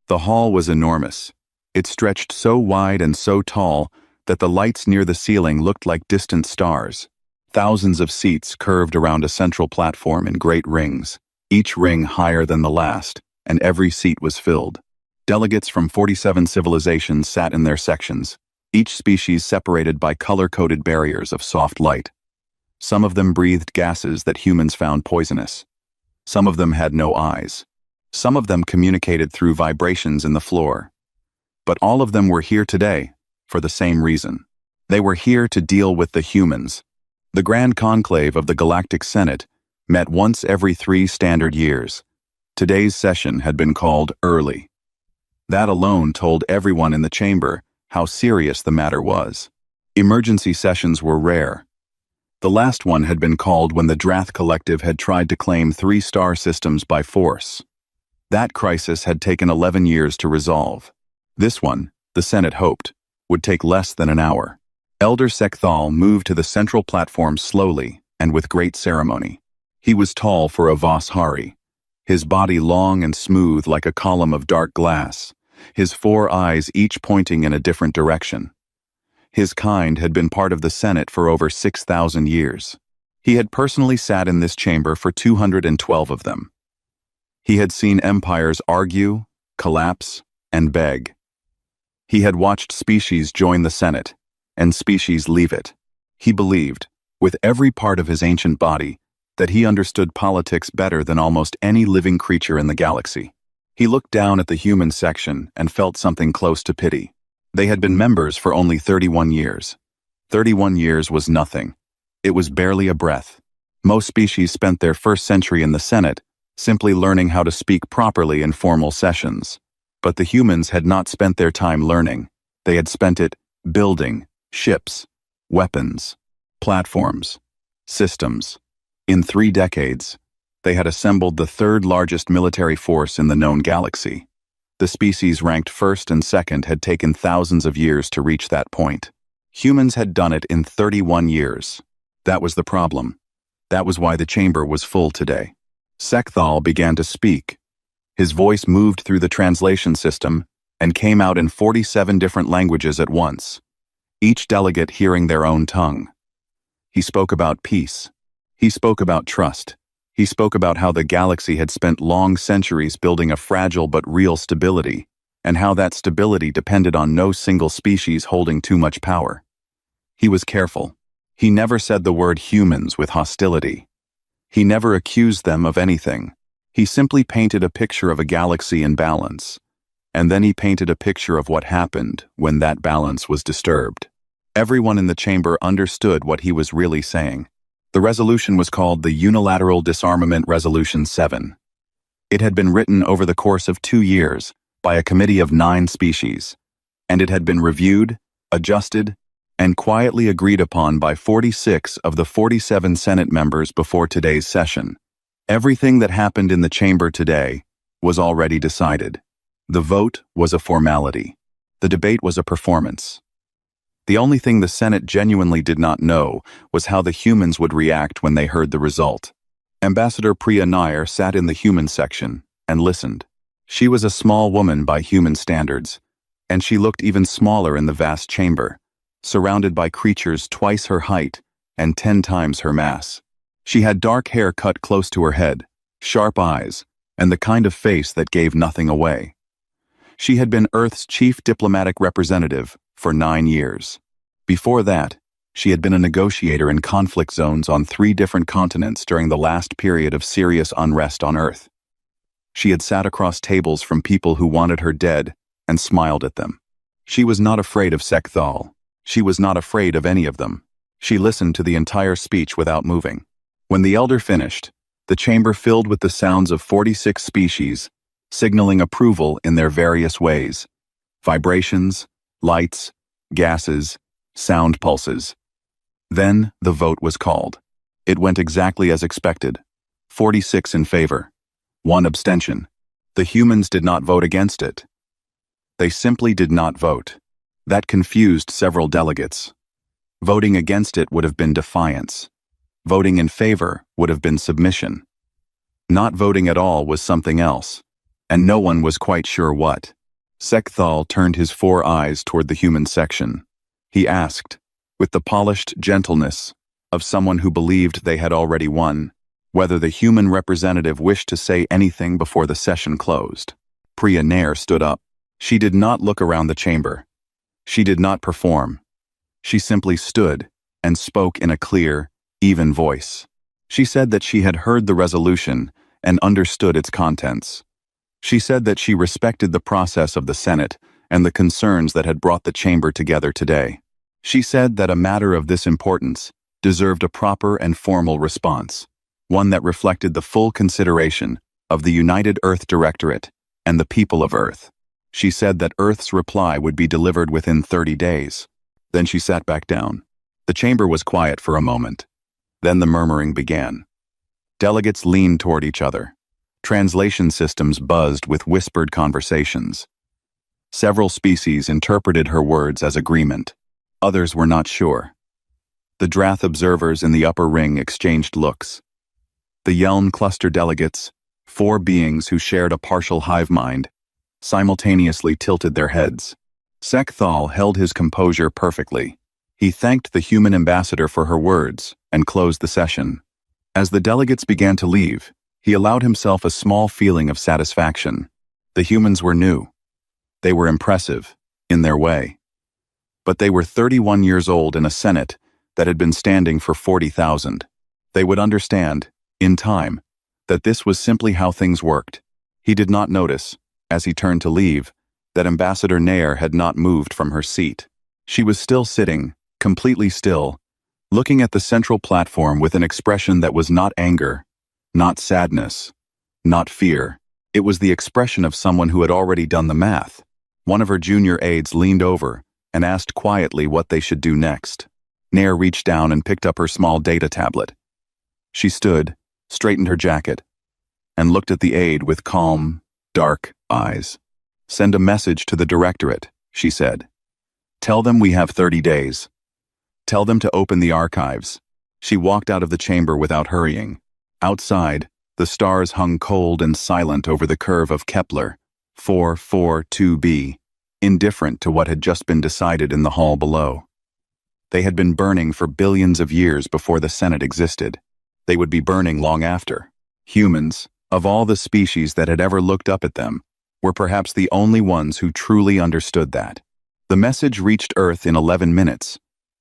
The hall was enormous. It stretched so wide and so tall that the lights near the ceiling looked like distant stars. Thousands of seats curved around a central platform in great rings, each ring higher than the last, and every seat was filled. Delegates from 47 civilizations sat in their sections, each species separated by color-coded barriers of soft light. Some of them breathed gases that humans found poisonous. Some of them had no eyes. Some of them communicated through vibrations in the floor. But all of them were here today for the same reason. They were here to deal with the humans. The Grand Conclave of the Galactic Senate met once every 3 standard years. Today's session had been called early. That alone told everyone in the chamber how serious the matter was. Emergency sessions were rare. The last one had been called when the Drath Collective had tried to claim 3 star systems by force. That crisis had taken 11 years to resolve. This one, the Senate hoped, would take less than an hour. Elder Sekthal moved to the central platform slowly and with great ceremony. He was tall for a Vashari, his body long and smooth like a column of dark glass, his 4 eyes each pointing in a different direction. His kind had been part of the Senate for over 6,000 years. He had personally sat in this chamber for 212 of them. He had seen empires argue, collapse, and beg. He had watched species join the Senate, and species leave it. He believed, with every part of his ancient body, that he understood politics better than almost any living creature in the galaxy. He looked down at the human section and felt something close to pity. They had been members for only 31 years. 31 years was nothing. It was barely a breath. Most species spent their first century in the Senate simply learning how to speak properly in formal sessions. But the humans had not spent their time learning. They had spent it building ships, weapons, platforms, systems. In 3 decades, they had assembled the 3rd largest military force in the known galaxy. The species ranked 1st and 2nd had taken thousands of years to reach that point. Humans had done it in 31 years. That was the problem. That was why the chamber was full today. Sekthal began to speak. His voice moved through the translation system and came out in 47 different languages at once, each delegate hearing their own tongue. He spoke about peace. He spoke about trust. He spoke about how the galaxy had spent long centuries building a fragile but real stability, and how that stability depended on no single species holding too much power. He was careful. He never said the word humans with hostility. He never accused them of anything. He simply painted a picture of a galaxy in balance, and then he painted a picture of what happened when that balance was disturbed. Everyone in the chamber understood what he was really saying. The resolution was called the Unilateral Disarmament Resolution 7. It had been written over the course of 2 years by a committee of 9 species, and it had been reviewed, adjusted, and quietly agreed upon by 46 of the 47 Senate members before today's session. Everything that happened in the chamber today was already decided. The vote was a formality. The debate was a performance. The only thing the Senate genuinely did not know was how the humans would react when they heard the result. Ambassador Priani sat in the human section and listened. She was a small woman by human standards, and she looked even smaller in the vast chamber, surrounded by creatures twice her height and 10 times her mass. She had dark hair cut close to her head, sharp eyes, and the kind of face that gave nothing away. She had been Earth's chief diplomatic representative for 9 years. Before that, she had been a negotiator in conflict zones on 3 different continents during the last period of serious unrest on Earth. She had sat across tables from people who wanted her dead and smiled at them. She was not afraid of Sekthal. She was not afraid of any of them. She listened to the entire speech without moving. When the elder finished, the chamber filled with the sounds of 46 species, signaling approval in their various ways. Vibrations, lights, gases, sound pulses. Then the vote was called. It went exactly as expected. 46 in favor. 1 abstention. The humans did not vote against it. They simply did not vote. That confused several delegates. Voting against it would have been defiance. Voting in favor would have been submission. Not voting at all was something else, and no one was quite sure what. Sekthal turned his 4 eyes toward the human section. He asked, with the polished gentleness of someone who believed they had already won, whether the human representative wished to say anything before the session closed. Priani stood up. She did not look around the chamber. She did not perform. She simply stood and spoke in a clear, even voice. She said that she had heard the resolution and understood its contents. She said that she respected the process of the Senate and the concerns that had brought the chamber together today. She said that a matter of this importance deserved a proper and formal response, one that reflected the full consideration of the United Earth Directorate and the people of Earth. She said that Earth's reply would be delivered within 30 days. Then she sat back down. The chamber was quiet for a moment. Then the murmuring began. Delegates leaned toward each other. Translation systems buzzed with whispered conversations. Several species interpreted her words as agreement. Others were not sure. The Drath observers in the upper ring exchanged looks. The Yelm cluster delegates, 4 beings who shared a partial hive mind, simultaneously tilted their heads. Sekthal held his composure perfectly. He thanked the human ambassador for her words and closed the session. As the delegates began to leave, he allowed himself a small feeling of satisfaction. The humans were new. They were impressive, in their way. But they were 31 years old in a Senate that had been standing for 40,000. They would understand, in time, that this was simply how things worked. He did not notice, as he turned to leave, that Ambassador Nair had not moved from her seat. She was still sitting, completely still, looking at the central platform with an expression that was not anger, not sadness, not fear. It was the expression of someone who had already done the math. One of her junior aides leaned over and asked quietly what they should do next. Nair reached down and picked up her small data tablet. She stood, straightened her jacket, and looked at the aide with calm, dark eyes. "Send a message to the Directorate," she said. "Tell them we have 30 days. Tell them to open the archives." She walked out of the chamber without hurrying. Outside, the stars hung cold and silent over the curve of Kepler 442b, indifferent to what had just been decided in the hall below. They had been burning for billions of years before the Senate existed. They would be burning long after. Humans, of all the species that had ever looked up at them, were perhaps the only ones who truly understood that. The message reached Earth in 11 minutes.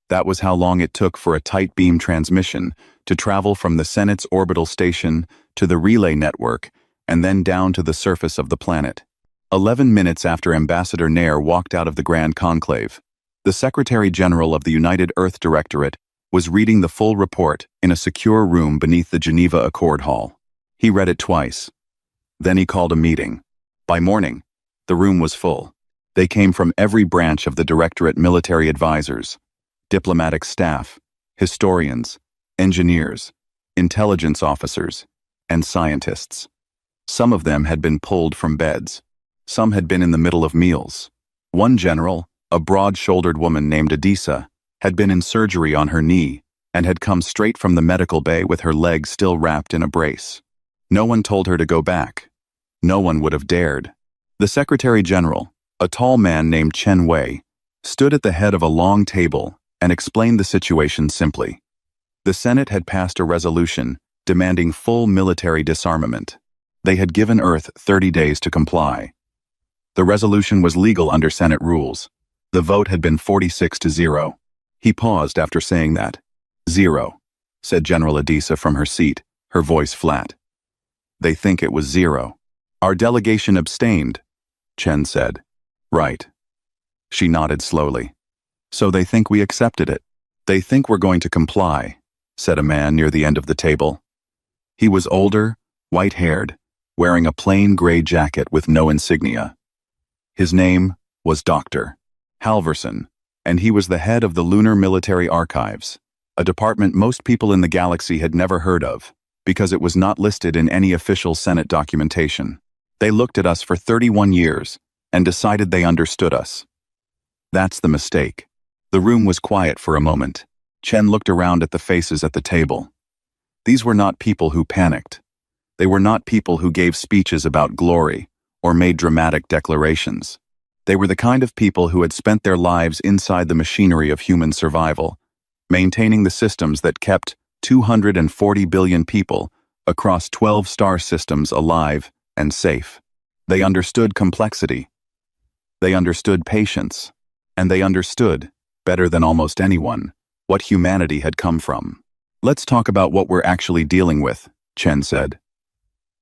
That was how long it took for a tight beam transmission to travel from the Senate's orbital station to the relay network and then down to the surface of the planet. 11 minutes after Ambassador Nair walked out of the Grand Conclave, the Secretary General of the United Earth Directorate was reading the full report in a secure room beneath the Geneva Accord Hall. He read it twice. Then he called a meeting. By morning, the room was full. They came from every branch of the Directorate: military advisors, diplomatic staff, historians, engineers, intelligence officers, and scientists. Some of them had been pulled from beds. Some had been in the middle of meals. One general, a broad-shouldered woman named Adisa, had been in surgery on her knee and had come straight from the medical bay with her leg still wrapped in a brace. No one told her to go back. No one would have dared. The Secretary General, a tall man named Chen Wei, stood at the head of a long table and explained the situation simply. The Senate had passed a resolution demanding full military disarmament. They had given Earth 30 days to comply. The resolution was legal under Senate rules. The vote had been 46-0. He paused after saying that. "Zero," said General Adisa from her seat, her voice flat. "They think it was 0. Our delegation abstained," Chen said. "Right." She nodded slowly. "So they think we accepted it. They think we're going to comply," said a man near the end of the table. He was older, white-haired, wearing a plain gray jacket with no insignia. His name was Dr. Halverson, and he was the head of the Lunar Military Archives, a department most people in the galaxy had never heard of, because it was not listed in any official Senate documentation. They looked at us for 31 years and decided they understood us. That's the mistake. The room was quiet for a moment. Chen looked around at the faces at the table. These were not people who panicked. They were not people who gave speeches about glory or made dramatic declarations. They were the kind of people who had spent their lives inside the machinery of human survival, maintaining the systems that kept 240 billion people across 12 star systems alive and safe. They understood complexity. They understood patience. And they understood, better than almost anyone, what humanity had come from. Let's talk about what we're actually dealing with, Chen said.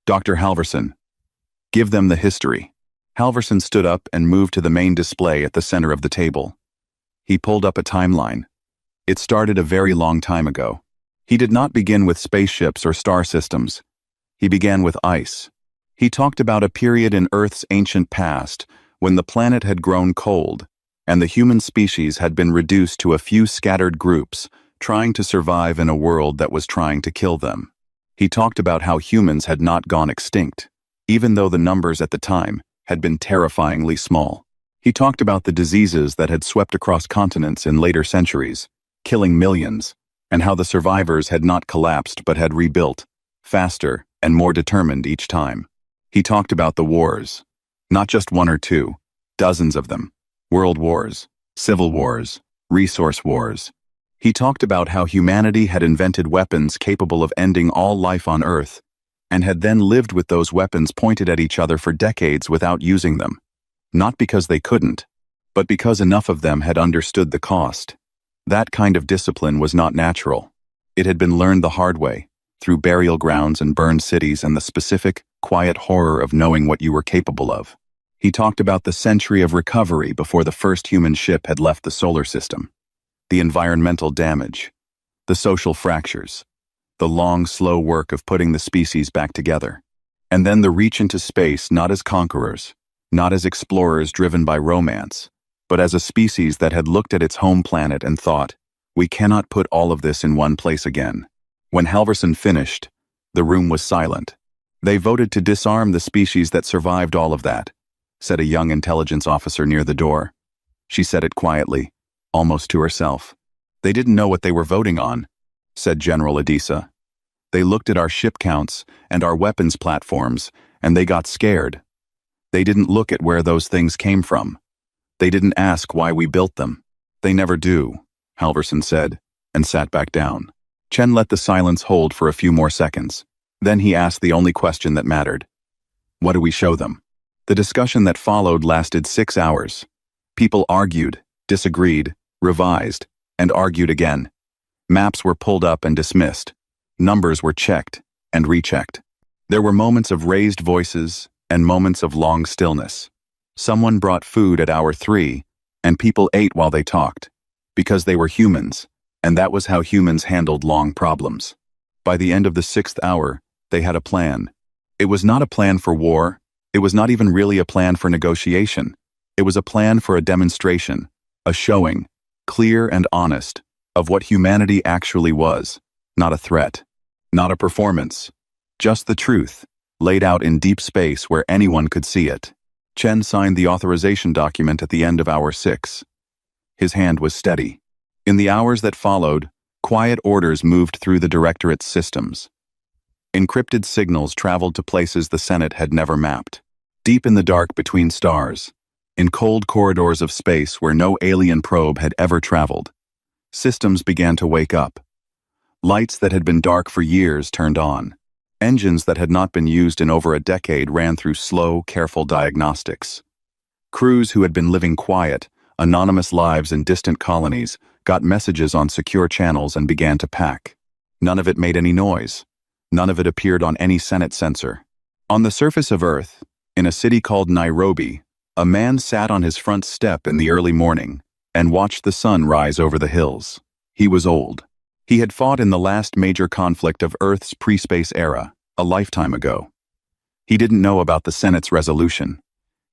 Dr. Halverson, give them the history. Halverson stood up and moved to the main display at the center of the table. He pulled up a timeline. It started a very long time ago. He did not begin with spaceships or star systems. He began with ice. He talked about a period in Earth's ancient past when the planet had grown cold, and the human species had been reduced to a few scattered groups, trying to survive in a world that was trying to kill them. He talked about how humans had not gone extinct, even though the numbers at the time had been terrifyingly small. He talked about the diseases that had swept across continents in later centuries, killing millions, and how the survivors had not collapsed but had rebuilt, faster and more determined each time. He talked about the wars, not just one or two, dozens of them. World wars, civil wars, resource wars. He talked about how humanity had invented weapons capable of ending all life on Earth, and had then lived with those weapons pointed at each other for decades without using them. Not because they couldn't, but because enough of them had understood the cost. That kind of discipline was not natural. It had been learned the hard way, through burial grounds and burned cities and the specific, quiet horror of knowing what you were capable of. He talked about the century of recovery before the first human ship had left the solar system, the environmental damage, the social fractures, the long, slow work of putting the species back together, and then the reach into space not as conquerors, not as explorers driven by romance, but as a species that had looked at its home planet and thought, we cannot put all of this in one place again. When Halverson finished, the room was silent. They voted to disarm the species that survived all of that, said a young intelligence officer near the door. She said it quietly, almost to herself. They didn't know what they were voting on, said General Adisa. They looked at our ship counts and our weapons platforms, and they got scared. They didn't look at where those things came from. They didn't ask why we built them. They never do, Halverson said, and sat back down. Chen let the silence hold for a few more seconds. Then he asked the only question that mattered. What do we show them? The discussion that followed lasted 6 hours. People argued, disagreed, revised, and argued again. Maps were pulled up and dismissed. Numbers were checked and rechecked. There were moments of raised voices and moments of long stillness. Someone brought food at hour 3, and people ate while they talked, because they were humans, and that was how humans handled long problems. By the end of the 6th hour, they had a plan. It was not a plan for war. It was not even really a plan for negotiation. It was a plan for a demonstration, a showing, clear and honest, of what humanity actually was, not a threat, not a performance, just the truth, laid out in deep space where anyone could see it. Chen signed the authorization document at the end of hour 6. His hand was steady. In the hours that followed, quiet orders moved through the Directorate's systems. Encrypted signals traveled to places the Senate had never mapped. Deep in the dark between stars, in cold corridors of space where no alien probe had ever traveled, systems began to wake up. Lights that had been dark for years turned on. Engines that had not been used in over a decade ran through slow, careful diagnostics. Crews who had been living quiet, anonymous lives in distant colonies got messages on secure channels and began to pack. None of it made any noise. None of it appeared on any Senate sensor. On the surface of Earth, in a city called Nairobi, a man sat on his front step in the early morning and watched the sun rise over the hills. He was old. He had fought in the last major conflict of Earth's pre-space era, a lifetime ago. He didn't know about the Senate's resolution.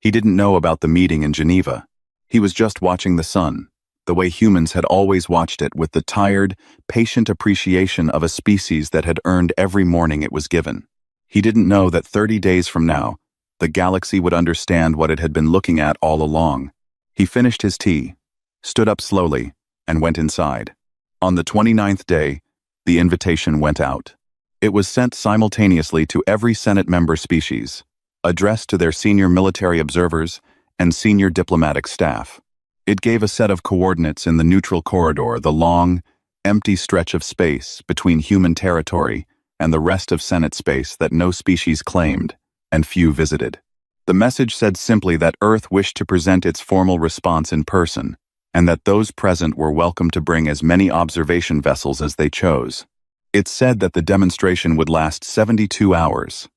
He didn't know about the meeting in Geneva. He was just watching the sun, the way humans had always watched it, with the tired, patient appreciation of a species that had earned every morning it was given. He didn't know that 30 days from now, the galaxy would understand what it had been looking at all along. He finished his tea, stood up slowly, and went inside. On the 29th day, the invitation went out. It was sent simultaneously to every Senate member species, addressed to their senior military observers, and senior diplomatic staff. It gave a set of coordinates in the neutral corridor, the long, empty stretch of space between human territory and the rest of Senate space that no species claimed and few visited. The message said simply that Earth wished to present its formal response in person, and that those present were welcome to bring as many observation vessels as they chose. It said that the demonstration would last 72 hours.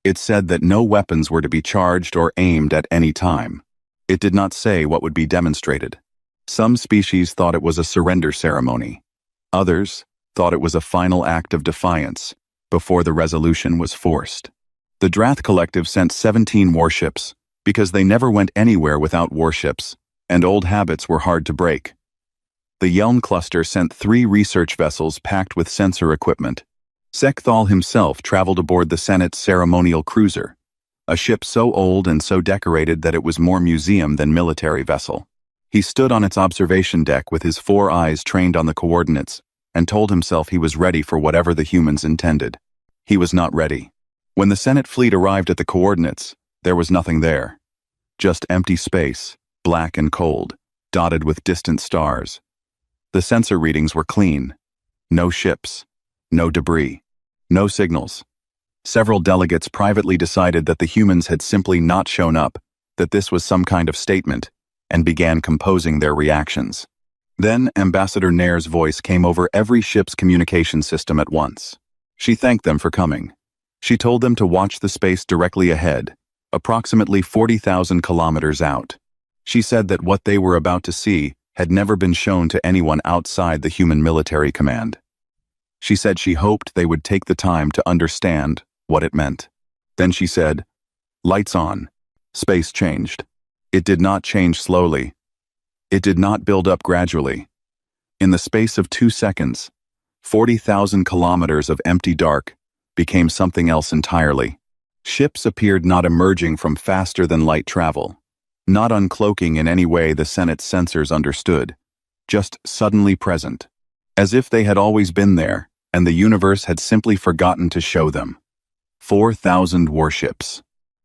It said that no weapons were to be charged or aimed at any time. It did not say what would be demonstrated. Some species thought it was a surrender ceremony. Others thought it was a final act of defiance before the resolution was forced. The Drath Collective sent 17 warships because they never went anywhere without warships, and old habits were hard to break. The Yelm cluster sent 3 research vessels packed with sensor equipment. Sekthal himself traveled aboard the Senate's ceremonial cruiser, a ship so old and so decorated that it was more museum than military vessel. He stood on its observation deck with his 4 eyes trained on the coordinates and told himself he was ready for whatever the humans intended. He was not ready. When the Senate fleet arrived at the coordinates, there was nothing there. Just empty space, black and cold, dotted with distant stars. The sensor readings were clean. No ships, no debris, no signals. Several delegates privately decided that the humans had simply not shown up, that this was some kind of statement, and began composing their reactions. Then Ambassador Nair's voice came over every ship's communication system at once. She thanked them for coming. She told them to watch the space directly ahead, approximately 40,000 kilometers out. She said that what they were about to see had never been shown to anyone outside the human military command. She said she hoped they would take the time to understand what it meant. Then she said, "Lights on." Space changed. It did not change slowly. It did not build up gradually. In the space of 2 seconds, 40,000 kilometers of empty dark became something else entirely. Ships appeared not emerging from faster-than-light travel, not uncloaking in any way the Senate's sensors understood, just suddenly present, as if they had always been there and the universe had simply forgotten to show them. 4,000 warships.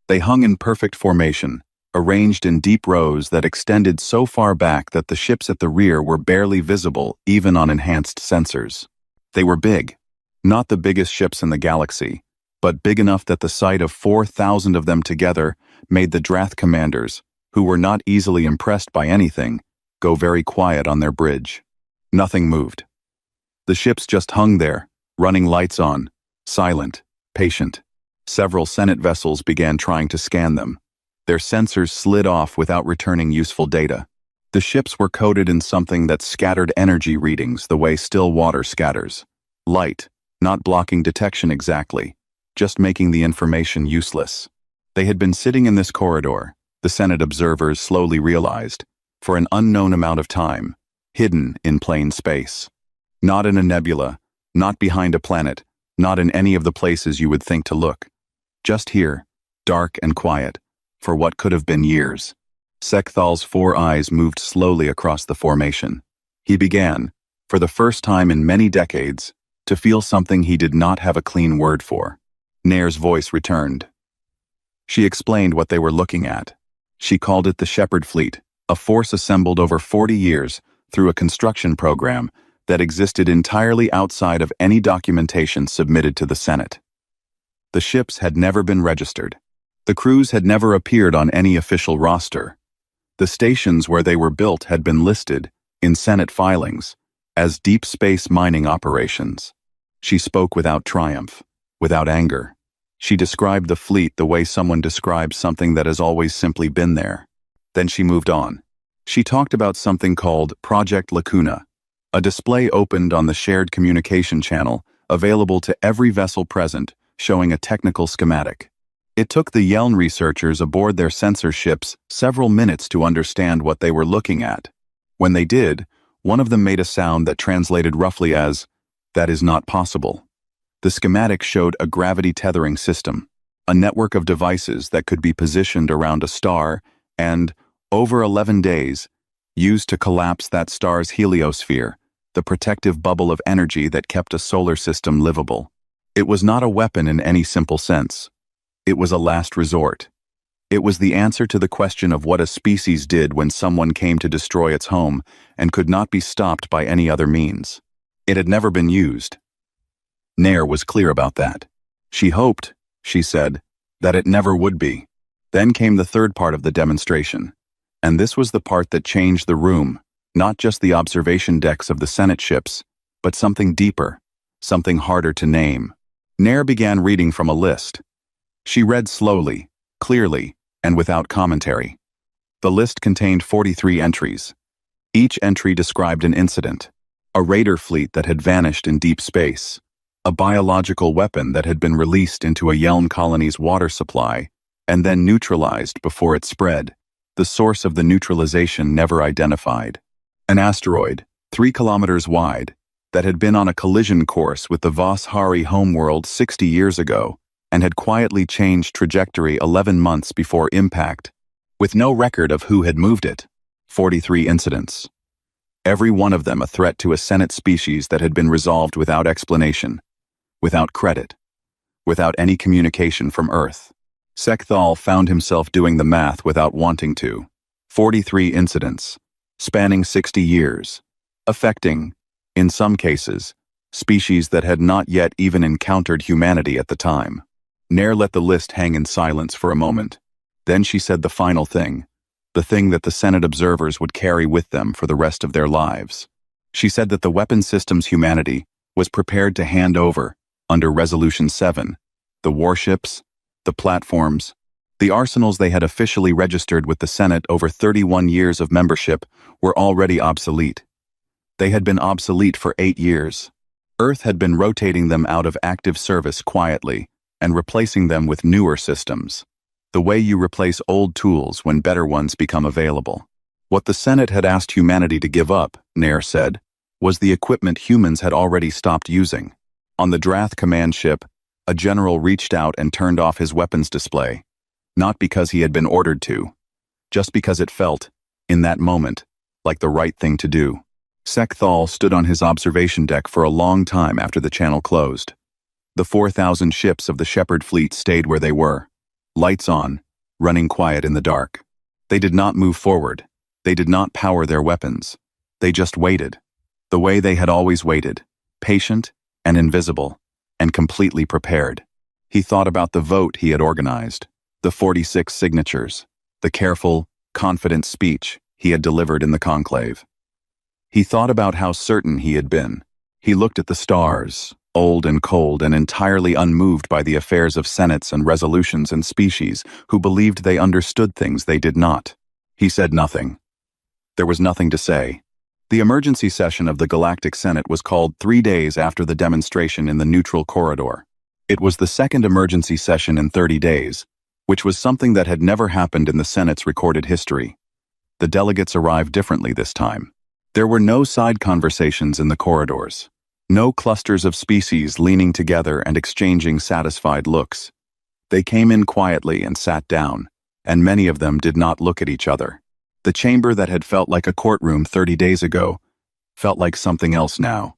They hung in perfect formation, arranged in deep rows that extended so far back that the ships at the rear were barely visible even on enhanced sensors. They were big. Not the biggest ships in the galaxy, but big enough that the sight of 4,000 of them together made the Drath commanders, who were not easily impressed by anything, go very quiet on their bridge. Nothing moved. The ships just hung there, running lights on, silent, patient. Several Senate vessels began trying to scan them. Their sensors slid off without returning useful data. The ships were coated in something that scattered energy readings the way still water scatters. Light, not blocking detection exactly, just making the information useless. They had been sitting in this corridor, the Senate observers slowly realized, for an unknown amount of time, hidden in plain space. Not in a nebula, not behind a planet, not in any of the places you would think to look. Just here, dark and quiet, for what could have been years. Sekthal's 4 eyes moved slowly across the formation. He began, for the first time in many decades, to feel something he did not have a clean word for. Nair's voice returned. She explained what they were looking at. She called it the Shepherd Fleet, a force assembled over 40 years through a construction program that existed entirely outside of any documentation submitted to the Senate. The ships had never been registered. The crews had never appeared on any official roster. The stations where they were built had been listed, in Senate filings, as deep space mining operations. She spoke without triumph, without anger. She described the fleet the way someone describes something that has always simply been there. Then she moved on. She talked about something called Project Lacuna, a display opened on the shared communication channel, available to every vessel present, showing a technical schematic. It took the Yelm researchers aboard their sensor ships several minutes to understand what they were looking at. When they did, one of them made a sound that translated roughly as, "That is not possible." The schematic showed a gravity tethering system, a network of devices that could be positioned around a star and, over 11 days, used to collapse that star's heliosphere, the protective bubble of energy that kept a solar system livable. It was not a weapon in any simple sense. It was a last resort. It was the answer to the question of what a species did when someone came to destroy its home and could not be stopped by any other means. It had never been used. Nair was clear about that. She hoped, she said, that it never would be. Then came the third part of the demonstration. And this was the part that changed the room, not just the observation decks of the Senate ships, but something deeper, something harder to name. Nair began reading from a list. She read slowly, clearly, and without commentary. The list contained 43 entries. Each entry described an incident: a raider fleet that had vanished in deep space, a biological weapon that had been released into a Yelm colony's water supply and then neutralized before it spread, the source of the neutralization never identified, an asteroid, 3 kilometers wide, that had been on a collision course with the Vos Hari homeworld 60 years ago and had quietly changed trajectory 11 months before impact, with no record of who had moved it. 43 incidents. Every one of them a threat to a Senate species that had been resolved without explanation, without credit, without any communication from Earth. Sekthal found himself doing the math without wanting to. 43 incidents, spanning 60 years, affecting, in some cases, species that had not yet even encountered humanity at the time. Nair let the list hang in silence for a moment. Then she said the final thing, the thing that the Senate observers would carry with them for the rest of their lives. She said that the weapon systems humanity was prepared to hand over under Resolution 7, the warships, the platforms, the arsenals they had officially registered with the Senate over 31 years of membership were already obsolete. They had been obsolete for 8 years. Earth had been rotating them out of active service quietly and replacing them with newer systems. The way you replace old tools when better ones become available. What the Senate had asked humanity to give up, Nair said, was the equipment humans had already stopped using. On the Drath command ship, a general reached out and turned off his weapons display, not because he had been ordered to, just because it felt, in that moment, like the right thing to do. Sekthal stood on his observation deck for a long time after the channel closed. The 4,000 ships of the Shepherd fleet stayed where they were, lights on, running quiet in the dark. They did not move forward. They did not power their weapons. They just waited, the way they had always waited, patient and invisible, and completely prepared. He thought about the vote he had organized, the 46 signatures, the careful, confident speech he had delivered in the conclave. He thought about how certain he had been. He looked at the stars, old and cold and entirely unmoved by the affairs of senates and resolutions and species who believed they understood things they did not. He said nothing. There was nothing to say. The emergency session of the Galactic Senate was called 3 days after the demonstration in the neutral corridor. It was the second emergency session in 30 days, which was something that had never happened in the Senate's recorded history. The delegates arrived differently this time. There were no side conversations in the corridors. No clusters of species leaning together and exchanging satisfied looks. They came in quietly and sat down, and many of them did not look at each other. The chamber that had felt like a courtroom 30 days ago felt like something else now.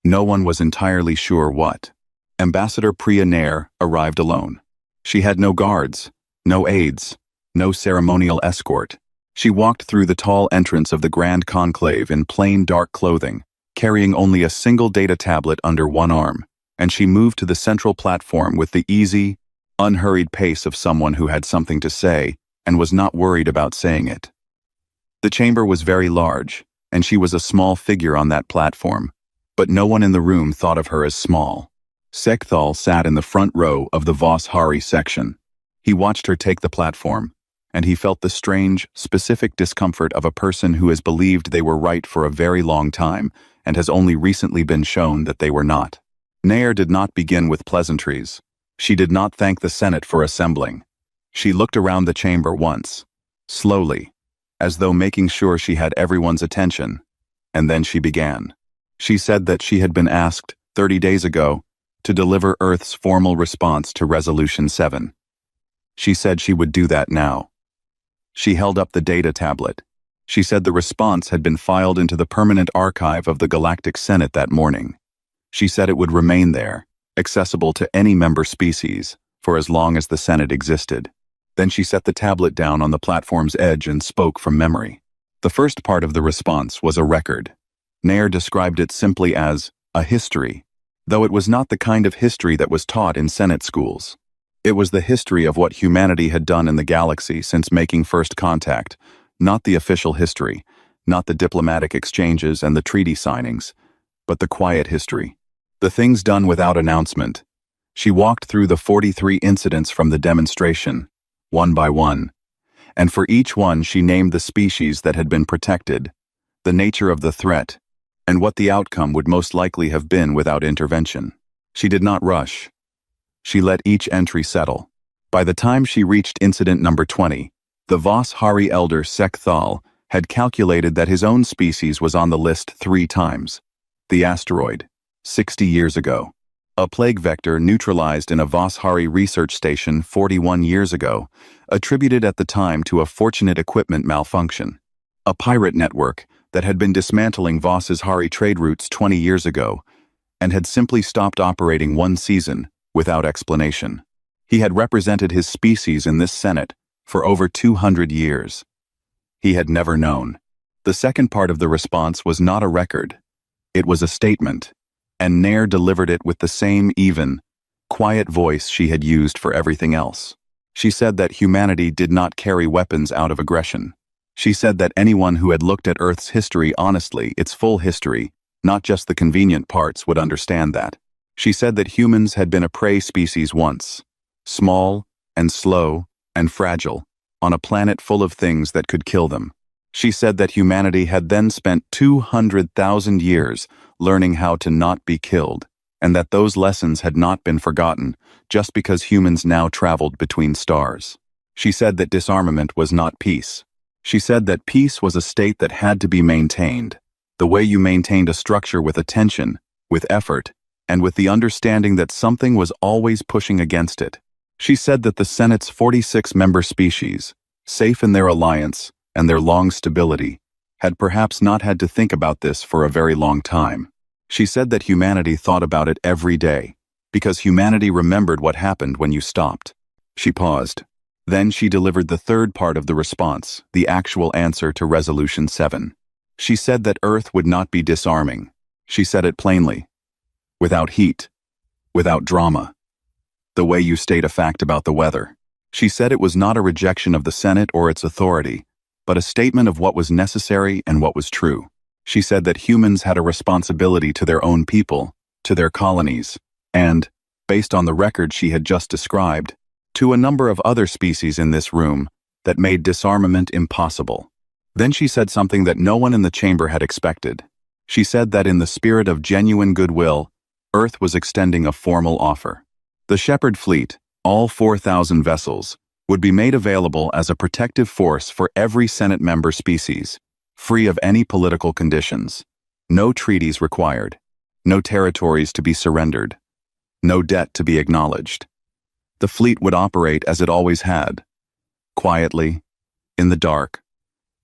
No one was entirely sure what. Ambassador Priani arrived alone. She had no guards, no aides, no ceremonial escort. She walked through the tall entrance of the Grand Conclave in plain dark clothing, carrying only a single data tablet under one arm, and she moved to the central platform with the easy, unhurried pace of someone who had something to say and was not worried about saying it. The chamber was very large, and she was a small figure on that platform, but no one in the room thought of her as small. Sekthal sat in the front row of the Vos Hari section. He watched her take the platform, and he felt the strange, specific discomfort of a person who has believed they were right for a very long time and has only recently been shown that they were not. Nair did not begin with pleasantries. She did not thank the Senate for assembling. She looked around the chamber once, slowly, as though making sure she had everyone's attention, and then she began. She said that she had been asked 30 days ago to deliver Earth's formal response to Resolution 7. She said she would do that now. She held up the data tablet. She said the response had been filed into the permanent archive of the Galactic Senate that morning. She said it would remain there, accessible to any member species, for as long as the Senate existed. Then she set the tablet down on the platform's edge and spoke from memory. The first part of the response was a record. Nair described it simply as a history, though it was not the kind of history that was taught in Senate schools. It was the history of what humanity had done in the galaxy since making first contact, not the official history, not the diplomatic exchanges and the treaty signings, but the quiet history. The things done without announcement. She walked through the 43 incidents from the demonstration, one by one, and for each one she named the species that had been protected, the nature of the threat, and what the outcome would most likely have been without intervention. She did not rush. She let each entry settle. By the time she reached incident number 20, the Voss Hari elder Sek Thal had calculated that his own species was on the list 3 times. The asteroid, 60 years ago. A plague vector neutralized in a Voss Hari research station 41 years ago, attributed at the time to a fortunate equipment malfunction. A pirate network that had been dismantling Voss's Hari trade routes 20 years ago, and had simply stopped operating one season, without explanation. He had represented his species in this Senate for over 200 years. He had never known. The second part of the response was not a record. It was a statement, and Nair delivered it with the same even, quiet voice she had used for everything else. She said that humanity did not carry weapons out of aggression. She said that anyone who had looked at Earth's history honestly, its full history, not just the convenient parts, would understand that. She said that humans had been a prey species once, small and slow and fragile, on a planet full of things that could kill them. She said that humanity had then spent 200,000 years learning how to not be killed, and that those lessons had not been forgotten just because humans now traveled between stars. She said that disarmament was not peace. She said that peace was a state that had to be maintained, the way you maintained a structure with attention, with effort, and with the understanding that something was always pushing against it. She said that the Senate's 46-member species, safe in their alliance and their long stability, had perhaps not had to think about this for a very long time. She said that humanity thought about it every day, because humanity remembered what happened when you stopped. She paused. Then she delivered the third part of the response, the actual answer to Resolution 7. She said that Earth would not be disarming. She said it plainly. Without heat. Without drama. The way you state a fact about the weather. She said it was not a rejection of the Senate or its authority, but a statement of what was necessary and what was true. She said that humans had a responsibility to their own people, to their colonies, and, based on the record she had just described, to a number of other species in this room that made disarmament impossible. Then she said something that no one in the chamber had expected. She said that in the spirit of genuine goodwill, Earth was extending a formal offer. The Shepherd fleet, all 4,000 vessels, would be made available as a protective force for every Senate member species, free of any political conditions. No treaties required. No territories to be surrendered. No debt to be acknowledged. The fleet would operate as it always had, quietly, in the dark,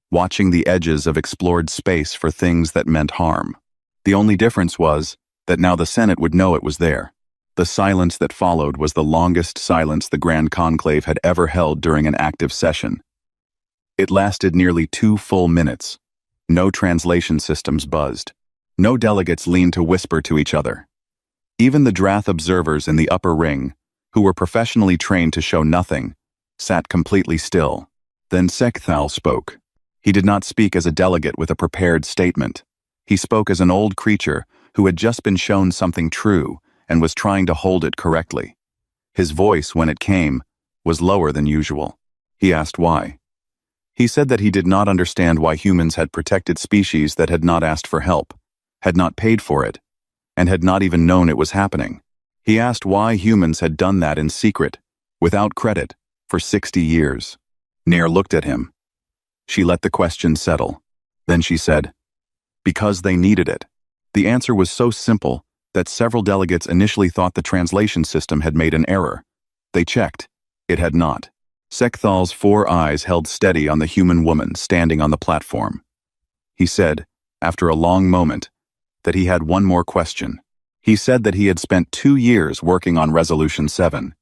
watching the edges of explored space for things that meant harm. The only difference was that now the Senate would know it was there. The silence that followed was the longest silence the Grand Conclave had ever held during an active session. It lasted nearly 2 full minutes. No translation systems buzzed. No delegates leaned to whisper to each other. Even the Drath observers in the upper ring, who were professionally trained to show nothing, sat completely still. Then Sek Thal spoke. He did not speak as a delegate with a prepared statement. He spoke as an old creature who had just been shown something true and was trying to hold it correctly. His voice, when it came, was lower than usual. He asked why. He said that he did not understand why humans had protected species that had not asked for help, had not paid for it, and had not even known it was happening. He asked why humans had done that in secret, without credit, for 60 years. Nair looked at him. She let the question settle. Then she said, because they needed it. The answer was so simple that several delegates initially thought the translation system had made an error. They checked. It had not. Sek Thal's 4 eyes held steady on the human woman standing on the platform. He said, after a long moment, that he had one more question. He said that he had spent 2 years working on Resolution 7,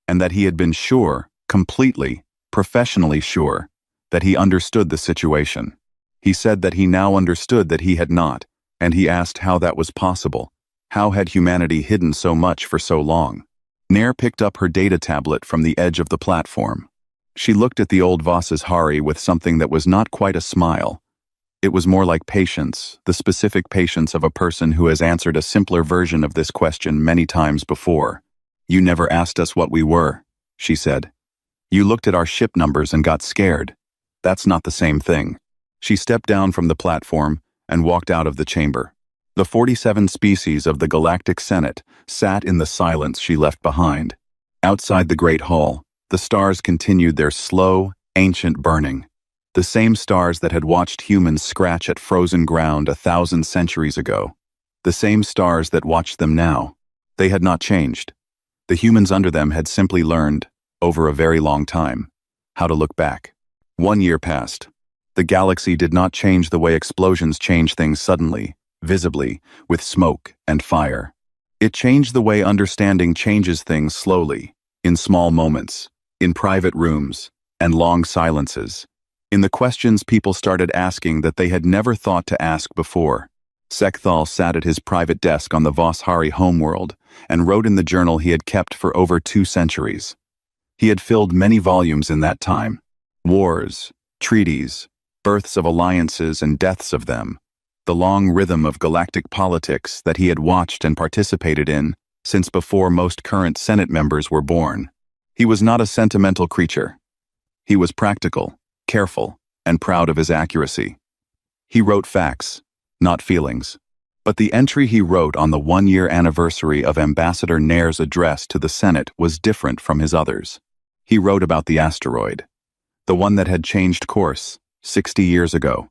and that he had been sure, completely, professionally sure, that he understood the situation. He said that he now understood that he had not, and he asked how that was possible. How had humanity hidden so much for so long? Nair picked up her data tablet from the edge of the platform. She looked at the old Voss's Hari with something that was not quite a smile. It was more like patience, the specific patience of a person who has answered a simpler version of this question many times before. "You never asked us what we were," she said. "You looked at our ship numbers and got scared. That's not the same thing." She stepped down from the platform and walked out of the chamber. The 47 species of the Galactic Senate sat in the silence she left behind. Outside the Great Hall, the stars continued their slow, ancient burning. The same stars that had watched humans scratch at frozen ground 1,000 centuries ago. The same stars that watched them now. They had not changed. The humans under them had simply learned, over a very long time, how to look back. 1 year passed. The galaxy did not change the way explosions change things suddenly, visibly, with smoke and fire. It changed the way understanding changes things slowly, in small moments, in private rooms, and long silences. In the questions people started asking that they had never thought to ask before. Sekthal sat at his private desk on the Voss Hari homeworld and wrote in the journal he had kept for over 2 centuries. He had filled many volumes in that time. Wars, treaties, births of alliances and deaths of them. The long rhythm of galactic politics that he had watched and participated in since before most current Senate members were born. He was not a sentimental creature. He was practical, careful, and proud of his accuracy. He wrote facts, not feelings. But the entry he wrote on the 1-year anniversary of Ambassador Nair's address to the Senate was different from his others. He wrote about the asteroid, the one that had changed course 60 years ago.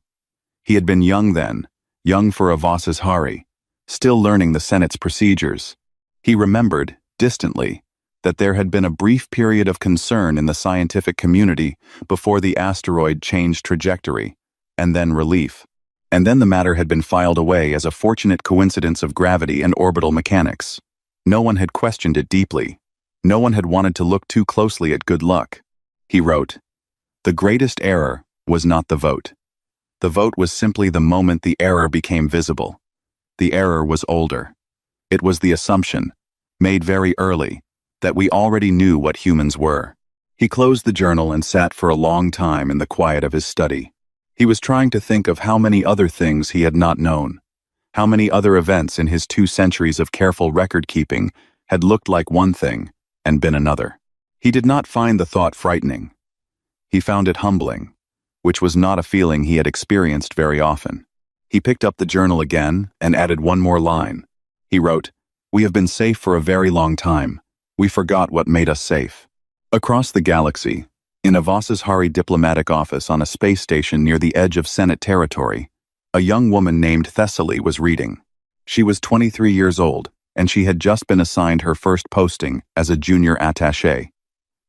He had been young then, young for a Voss's Hari, still learning the Senate's procedures. He remembered, distantly, that there had been a brief period of concern in the scientific community before the asteroid changed trajectory, and then relief. And then the matter had been filed away as a fortunate coincidence of gravity and orbital mechanics. No one had questioned it deeply. No one had wanted to look too closely at good luck. He wrote, "The greatest error was not the vote. The vote was simply the moment the error became visible. The error was older. It was the assumption, made very early, that we already knew what humans were." He closed the journal and sat for a long time in the quiet of his study. He was trying to think of how many other things he had not known, how many other events in his 2 centuries of careful record-keeping had looked like one thing and been another. He did not find the thought frightening. He found it humbling, which was not a feeling he had experienced very often. He picked up the journal again and added one more line. He wrote, "We have been safe for a very long time. We forgot what made us safe." Across the galaxy, in a Voss's Hari diplomatic office on a space station near the edge of Senate territory, a young woman named Thessaly was reading. She was 23 years old, and she had just been assigned her first posting as a junior attaché.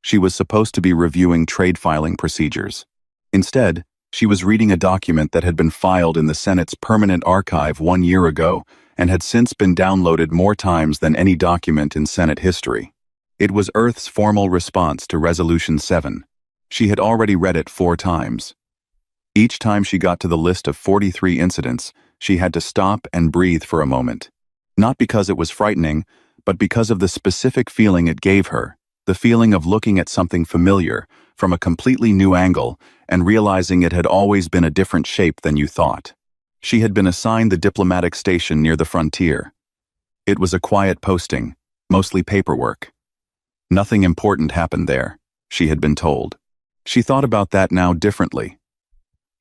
She was supposed to be reviewing trade filing procedures. Instead, she was reading a document that had been filed in the Senate's permanent archive 1 year ago and had since been downloaded more times than any document in Senate history. It was Earth's formal response to Resolution 7. She had already read it 4 times. Each time she got to the list of 43 incidents, she had to stop and breathe for a moment. Not because it was frightening, but because of the specific feeling it gave her, the feeling of looking at something familiar from a completely new angle and realizing it had always been a different shape than you thought. She had been assigned the diplomatic station near the frontier. It was a quiet posting, mostly paperwork. Nothing important happened there, she had been told. She thought about that now differently.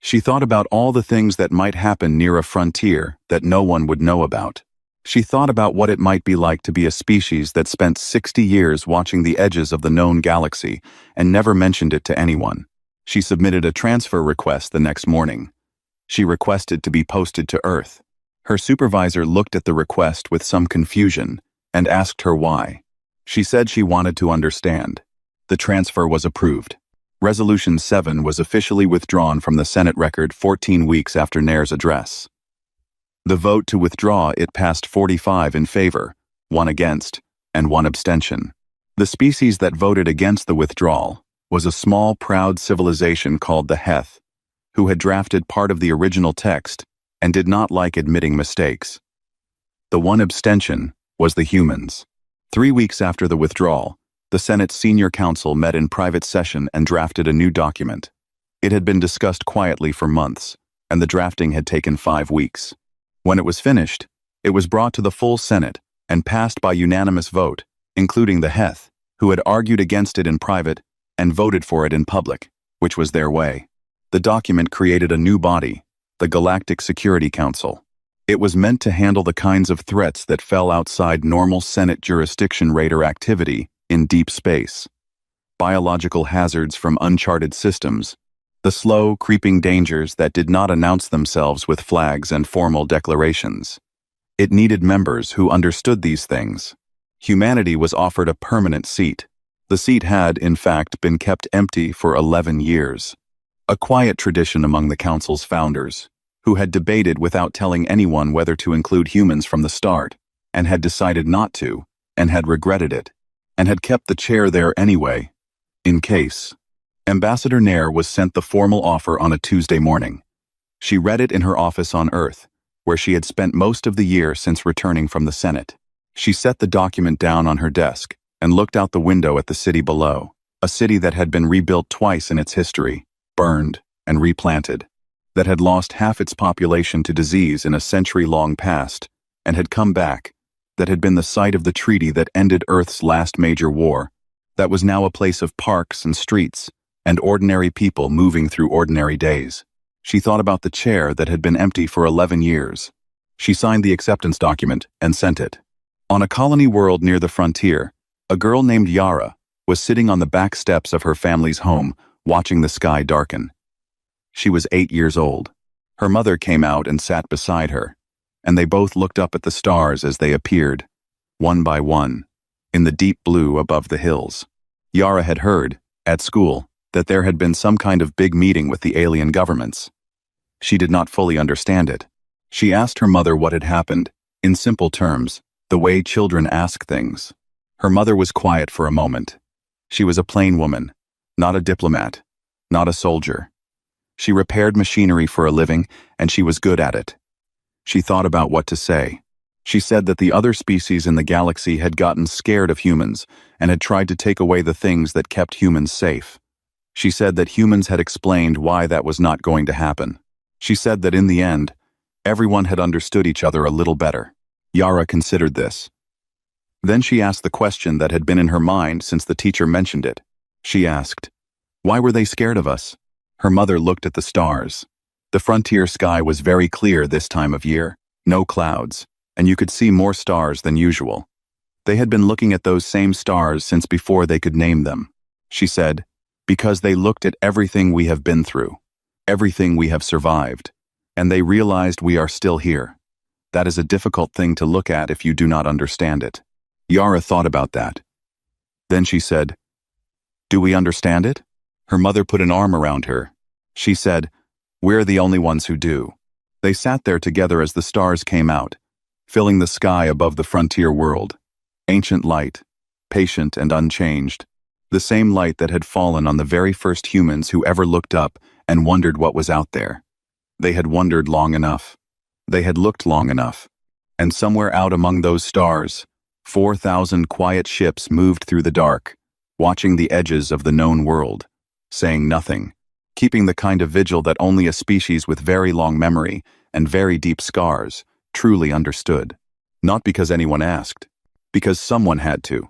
She thought about all the things that might happen near a frontier that no one would know about. She thought about what it might be like to be a species that spent 60 years watching the edges of the known galaxy and never mentioned it to anyone. She submitted a transfer request the next morning. She requested to be posted to Earth. Her supervisor looked at the request with some confusion and asked her why. She said she wanted to understand. The transfer was approved. Resolution 7 was officially withdrawn from the Senate record 14 weeks after Nair's address. The vote to withdraw it passed 45 in favor, 1 against, and 1 abstention. The species that voted against the withdrawal, was a small, proud civilization called the Heth, who had drafted part of the original text and did not like admitting mistakes. The one abstention was the humans. 3 weeks after the withdrawal, the Senate's senior council met in private session and drafted a new document. It had been discussed quietly for months, and the drafting had taken 5 weeks. When it was finished, it was brought to the full Senate and passed by unanimous vote, including the Heth, who had argued against it in private and voted for it in public, which was their way. The document created a new body, the Galactic Security Council. It was meant to handle the kinds of threats that fell outside normal Senate jurisdiction: radar activity in deep space, biological hazards from uncharted systems, the slow, creeping dangers that did not announce themselves with flags and formal declarations. It needed members who understood these things. Humanity was offered a permanent seat. The seat had, in fact, been kept empty for 11 years. A quiet tradition among the council's founders, who had debated without telling anyone whether to include humans from the start, and had decided not to, and had regretted it, and had kept the chair there anyway, in case. Ambassador Nair was sent the formal offer on a Tuesday morning. She read it in her office on Earth, where she had spent most of the year since returning from the Senate. She set the document down on her desk and looked out the window at the city below, a city that had been rebuilt twice in its history, burned and replanted, that had lost half its population to disease in a century-long past, and had come back, that had been the site of the treaty that ended Earth's last major war, that was now a place of parks and streets, and ordinary people moving through ordinary days. She thought about the chair that had been empty for 11 years. She signed the acceptance document and sent it. On a colony world near the frontier, a girl named Yara was sitting on the back steps of her family's home, watching the sky darken. She was 8 years old. Her mother came out and sat beside her, and they both looked up at the stars as they appeared, one by one, in the deep blue above the hills. Yara had heard, at school, that there had been some kind of big meeting with the alien governments. She did not fully understand it. She asked her mother what had happened, in simple terms, the way children ask things. Her mother was quiet for a moment. She was a plain woman, not a diplomat, not a soldier. She repaired machinery for a living, and she was good at it. She thought about what to say. She said that the other species in the galaxy had gotten scared of humans and had tried to take away the things that kept humans safe. She said that humans had explained why that was not going to happen. She said that in the end, everyone had understood each other a little better. Yara considered this. Then she asked the question that had been in her mind since the teacher mentioned it. She asked, "Why were they scared of us?" Her mother looked at the stars. The frontier sky was very clear this time of year, no clouds, and you could see more stars than usual. They had been looking at those same stars since before they could name them. She said, "Because they looked at everything we have been through, everything we have survived, and they realized we are still here. That is a difficult thing to look at if you do not understand it." Yara thought about that. Then she said, "Do we understand it?" Her mother put an arm around her. She said, "We're the only ones who do." They sat there together as the stars came out, filling the sky above the frontier world. Ancient light, patient and unchanged. The same light that had fallen on the very first humans who ever looked up and wondered what was out there. They had wondered long enough. They had looked long enough. And somewhere out among those stars, 4,000 quiet ships moved through the dark, watching the edges of the known world, saying nothing, keeping the kind of vigil that only a species with very long memory and very deep scars truly understood. Not because anyone asked, because someone had to.